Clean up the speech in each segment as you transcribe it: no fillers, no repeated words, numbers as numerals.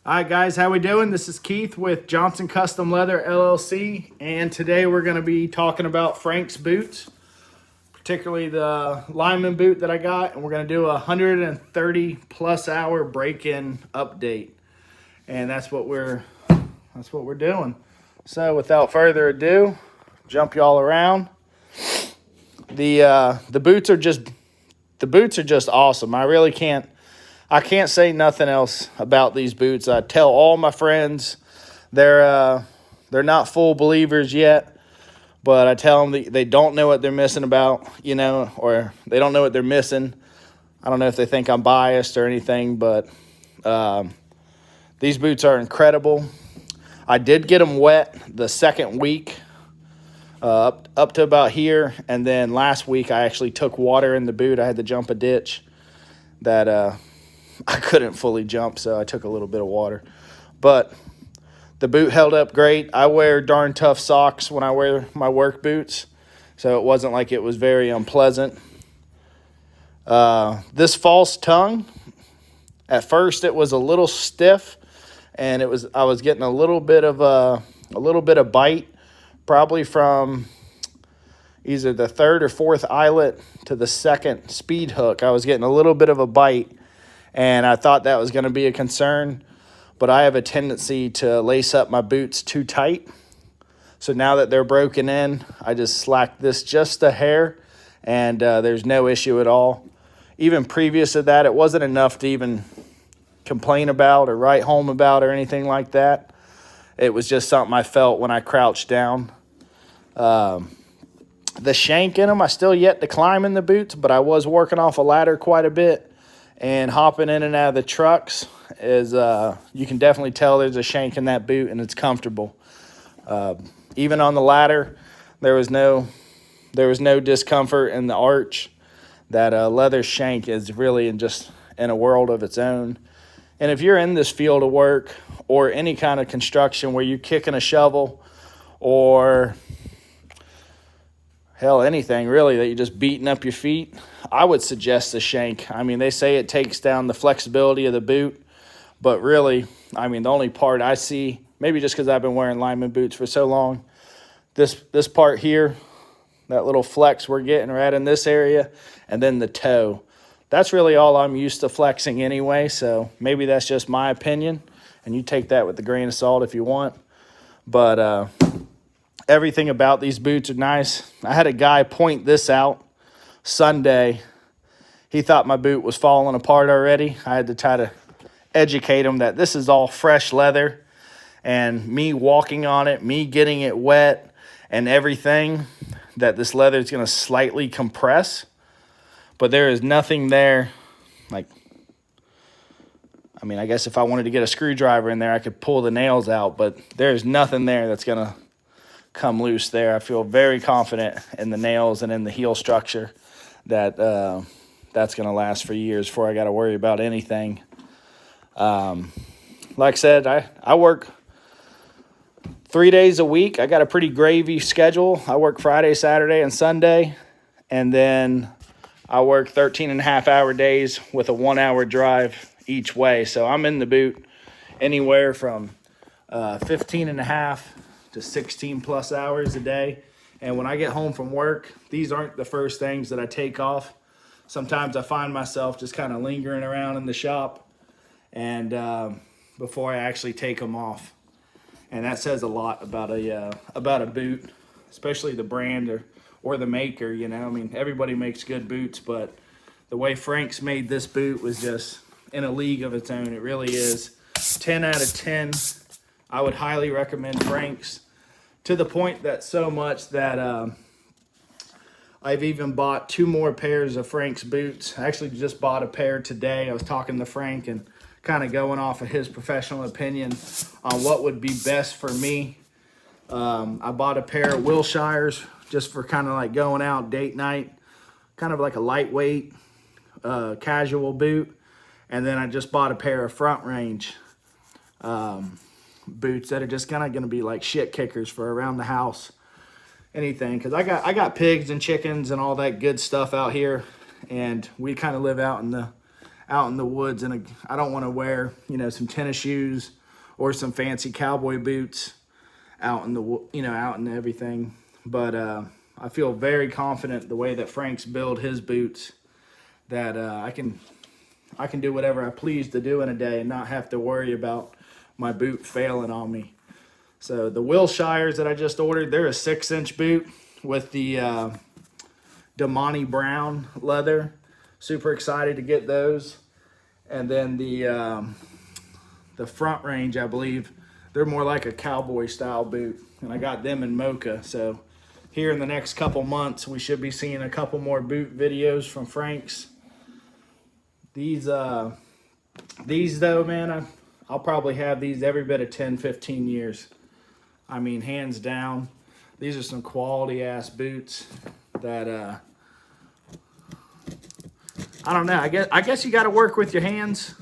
All right, guys, how we doing? This is Keith with Johnson Custom Leather LLC, and today we're going to be talking about Frank's boots, particularly the lineman boot that I got, and we're going to do a 130 plus hour break-in update, and that's what we're doing. So, without further ado, jump y'all around. The boots are just awesome. I can't say nothing else about these boots. I tell all my friends they're not full believers yet, but I tell them they don't know what they're missing about, or they don't know what they're missing. I don't know if they think I'm biased or anything, but these boots are incredible. I did get them wet the second week, up to about here, and then last week I actually took water in the boot. I had to jump a ditch that I couldn't fully jump, so I took a little bit of water. But the boot held up great. I wear darn tough socks when I wear my work boots, so it wasn't like it was very unpleasant. This false tongue, at first it was a little stiff, and I was getting a little bit of bite, probably from either the third or fourth eyelet to the second speed hook. I was getting a little bit of a bite, and I thought that was going to be a concern, but I have a tendency to lace up my boots too tight. So now that they're broken in, I just slack this just a hair, and there's no issue at all. Even previous to that, it wasn't enough to even complain about or write home about or anything like that. It was just something I felt when I crouched down. The shank in them, I still yet to climb in the boots, but I was working off a ladder quite a bit. And hopping in and out of the trucks is, you can definitely tell there's a shank in that boot, and it's comfortable. Even on the ladder, there was no discomfort in the arch. That leather shank is really in a world of its own. And if you're in this field of work or any kind of construction where you're kicking a shovel or hell, anything really that you're just beating up your feet, I would suggest the shank. I mean, they say it takes down the flexibility of the boot, but really, I mean, the only part I see, maybe just because I've been wearing lineman boots for so long, this part here, that little flex we're getting right in this area, and then the toe. That's really all I'm used to flexing anyway, so maybe that's just my opinion, and you take that with a grain of salt if you want. But everything about these boots are nice. I had a guy point this out Sunday. He thought my boot was falling apart already. I had to try to educate him that this is all fresh leather, and me walking on it, me getting it wet and everything, that this leather is going to slightly compress, but there is nothing there. Like, I mean, I guess if I wanted to get a screwdriver in there, I could pull the nails out, but there's nothing there that's going to come loose there. I feel very confident in the nails and in the heel structure that that's going to last for years before I got to worry about anything. Like I said, I work 3 days a week. I got a pretty gravy schedule. I work Friday, Saturday, and Sunday, and then I work 13.5-hour days with a 1-hour drive each way. So I'm in the boot anywhere from 15.5 to 16 plus hours a day. And when I get home from work, these aren't the first things that I take off. Sometimes I find myself just kind of lingering around in the shop and before I actually take them off. And that says a lot about a boot, especially the brand or the maker, I mean, everybody makes good boots, but the way Frank's made this boot was just in a league of its own. It really is. 10 out of 10. I would highly recommend Frank's, to the point that so much that I've even bought 2 more pairs of Frank's boots. I actually just bought a pair today. I was talking to Frank and kind of going off of his professional opinion on what would be best for me. I bought a pair of Wilshires just for kind of like going out date night, kind of like a lightweight casual boot. And then I just bought a pair of Front Range boots that are just kind of going to be like shit kickers for around the house, anything, because I got pigs and chickens and all that good stuff out here, and we kind of live out in out in the woods, and I don't want to wear, you know, some tennis shoes or some fancy cowboy boots out in the, you know, out in everything. But I feel very confident the way that Frank's built his boots, that I can do whatever I please to do in a day and not have to worry about my boot failing on me. So the Wilshires that I just ordered, they're a 6-inch boot with the Damani Brown leather. Super excited to get those. And then the Front Range, I believe, they're more like a cowboy style boot, and I got them in mocha. So here in the next couple months, we should be seeing a couple more boot videos from Frank's. These though, man, I'll probably have these every bit of 10-15 years. I mean, hands down, these are some quality ass boots that I don't know. I guess you got to work with your hands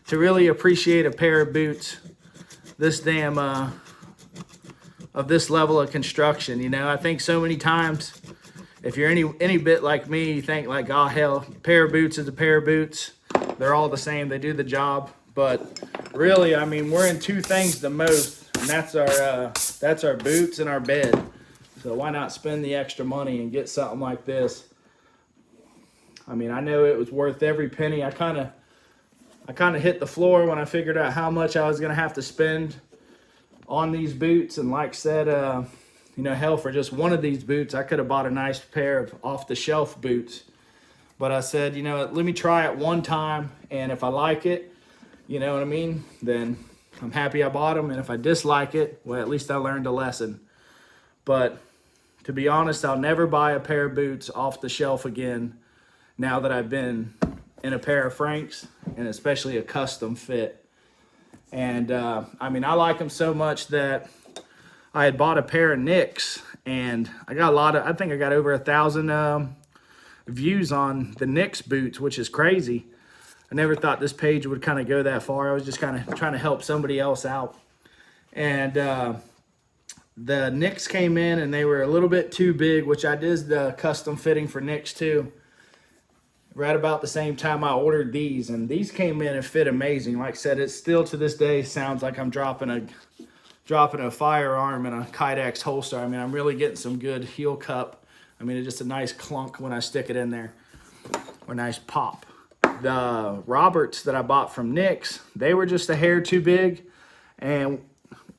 to really appreciate a pair of boots this damn of this level of construction. You know, I think so many times, if you're any bit like me, you think like, oh hell, a pair of boots is a pair of boots. They're all the same. They do the job. But really, I mean, we're in two things the most, and that's our boots and our bed. So why not spend the extra money and get something like this? I mean, I know it was worth every penny. I kind of hit the floor when I figured out how much I was going to have to spend on these boots. And like I said, you know, hell, for just one of these boots, I could have bought a nice pair of off-the-shelf boots. But I said, you know, let me try it one time, and if I like it, you know what I mean, then I'm happy I bought them. And if I dislike it, well, at least I learned a lesson. But to be honest, I'll never buy a pair of boots off the shelf again now that I've been in a pair of Frank's, and especially a custom fit. And I mean, I like them so much that I had bought a pair of Nicks, and I got I think I got over 1,000 views on the Nicks boots, which is crazy. I never thought this page would kind of go that far. I was just kind of trying to help somebody else out. And the Nicks came in, and they were a little bit too big, which I did the custom fitting for Nicks too. Right about the same time I ordered these, and these came in and fit amazing. Like I said, it still to this day sounds like I'm dropping a firearm in a Kydex holster. I mean, I'm really getting some good heel cup. I mean, it's just a nice clunk when I stick it in there, or a nice pop. The Roberts that I bought from Nicks, they were just a hair too big, and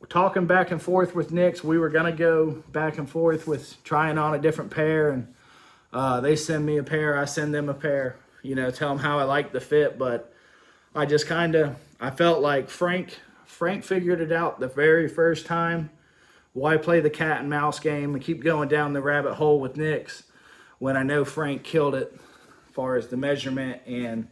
talking back and forth with Nicks, we were gonna go back and forth with trying on a different pair, and they send me a pair, I send them a pair, you know, tell them how I like the fit. But I just I felt like Frank figured it out the very first time. Why play the cat and mouse game and keep going down the rabbit hole with Nicks when I know Frank killed it as far as the measurement and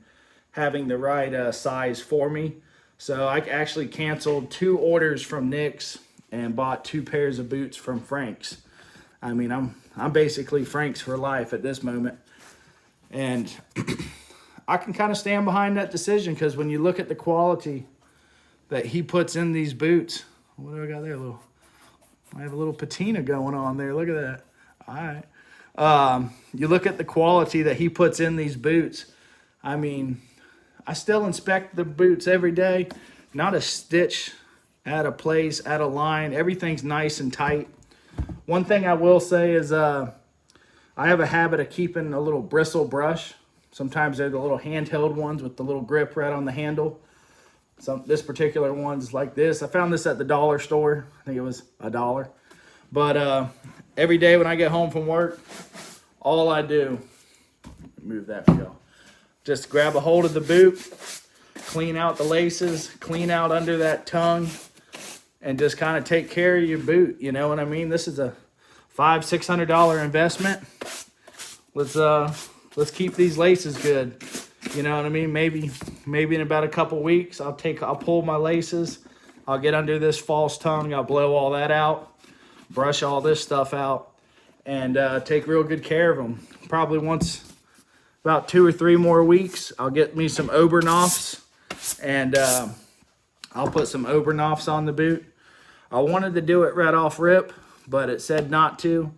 having the right size for me. So I actually canceled 2 orders from Nicks and bought 2 pairs of boots from Frank's. I mean, I'm basically Frank's for life at this moment. And I can kind of stand behind that decision, because when you look at the quality that he puts in these boots, what do I got there? I have a little patina going on there. Look at that. All right. You look at the quality that he puts in these boots. I mean, I still inspect the boots every day. Not a stitch out of place, out of line. Everything's nice and tight. One thing I will say is I have a habit of keeping a little bristle brush. Sometimes they're the little handheld ones with the little grip right on the handle. This particular one's like this. I found this at the dollar store. I think it was $1. But every day when I get home from work, all I do, move that for y'all, just grab a hold of the boot, clean out the laces, clean out under that tongue, and just kind of take care of your boot. You know what I mean? This is a $500-600 investment. Let's keep these laces good. You know what I mean? Maybe in about a couple weeks, I'll pull my laces. I'll get under this false tongue. I'll blow all that out, brush all this stuff out, and take real good care of them. Probably once, about 2 or 3 more weeks, I'll get me some Oberknopfs, and I'll put some Oberknopfs on the boot. I wanted to do it right off rip, but it said not to.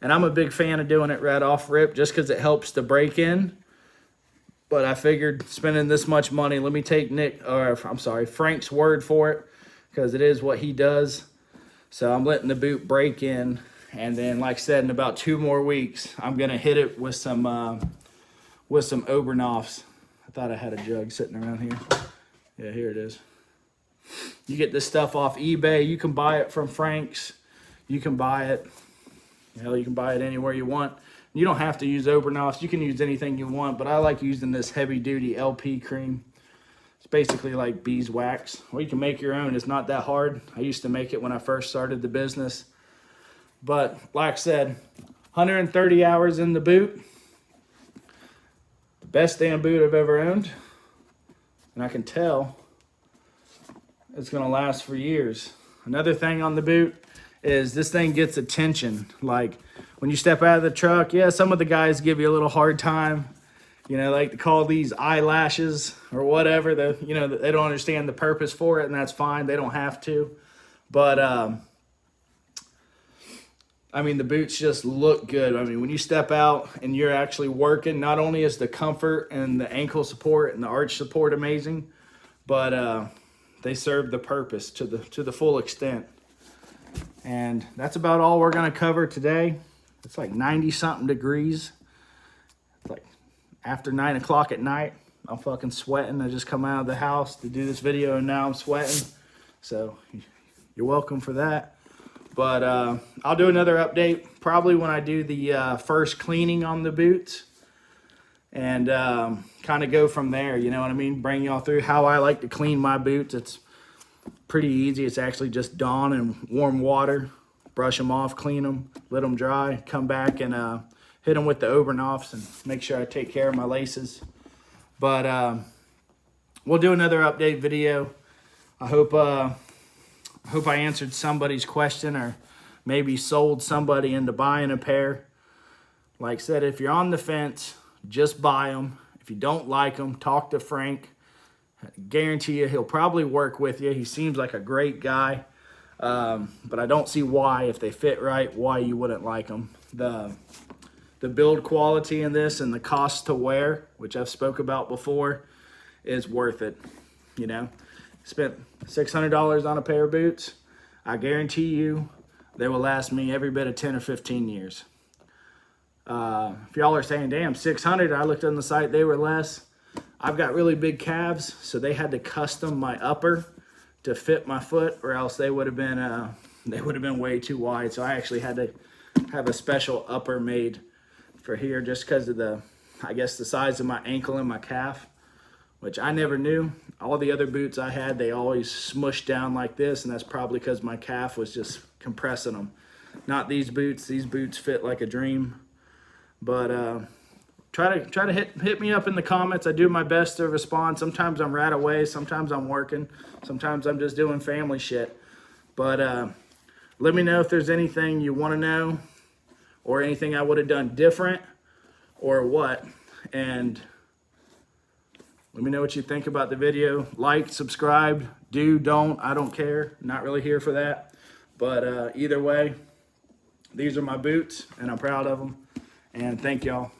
And I'm a big fan of doing it right off rip just because it helps to break in. But I figured spending this much money, let me take Frank's word for it, because it is what he does. So I'm letting the boot break in, and then, like I said, in about 2 more weeks, I'm gonna hit it with some Obernoffs. I thought I had a jug sitting around here. Yeah, here it is. You get this stuff off eBay. You can buy it from Frank's. You can buy it. Hell, you can buy it anywhere you want. You don't have to use Obernoffs. You can use anything you want, but I like using this heavy-duty LP cream. It's basically like beeswax. Or you can make your own. It's not that hard. I used to make it when I first started the business. But like I said, 130 hours in the boot. The best damn boot I've ever owned. And I can tell it's going to last for years. Another thing on the boot is this thing gets attention. Like when you step out of the truck, yeah, some of the guys give you a little hard time. You know, like to call these eyelashes or whatever. They don't understand the purpose for it, and that's fine. They don't have to. But, I mean, the boots just look good. I mean, when you step out and you're actually working, not only is the comfort and the ankle support and the arch support amazing, but they serve the purpose to the full extent. And that's about all we're going to cover today. It's like 90-something degrees. It's like after 9 o'clock at night. I'm fucking sweating. I just come out of the house to do this video, and now I'm sweating. So you're welcome for that. But I'll do another update probably when I do the first cleaning on the boots. And kind of go from there, you know what I mean? Bring y'all through how I like to clean my boots. It's pretty easy. It's actually just Dawn and warm water. Brush them off, clean them, let them dry, come back and hit them with the Obernoffs and make sure I take care of my laces. But we'll do another update video. I hope I answered somebody's question or maybe sold somebody into buying a pair. Like I said, if you're on the fence, just buy them. If you don't like them, talk to Frank. I guarantee you he'll probably work with you. He seems like a great guy. But I don't see why, if they fit right, why you wouldn't like them. The build quality in this and the cost to wear, which I've spoke about before, is worth it. You know, spent $600 on a pair of boots. I guarantee you they will last me every bit of 10 or 15 years. If y'all are saying, damn, 600, I looked on the site, they were less. I've got really big calves, so they had to custom my upper to fit my foot, or else they would have been way too wide. So I actually had to have a special upper made for here, just because of the size of my ankle and my calf, which I never knew. All the other boots I had, they always smushed down like this, and that's probably because my calf was just compressing them. Not these boots. These boots fit like a dream. But try to hit me up in the comments. I do my best to respond. Sometimes I'm right away. Sometimes I'm working. Sometimes I'm just doing family shit. But let me know if there's anything you want to know or anything I would have done different or what. And let me know what you think about the video. Like, subscribe, don't. I don't care. Not really here for that. But either way, these are my boots, and I'm proud of them. And thank y'all.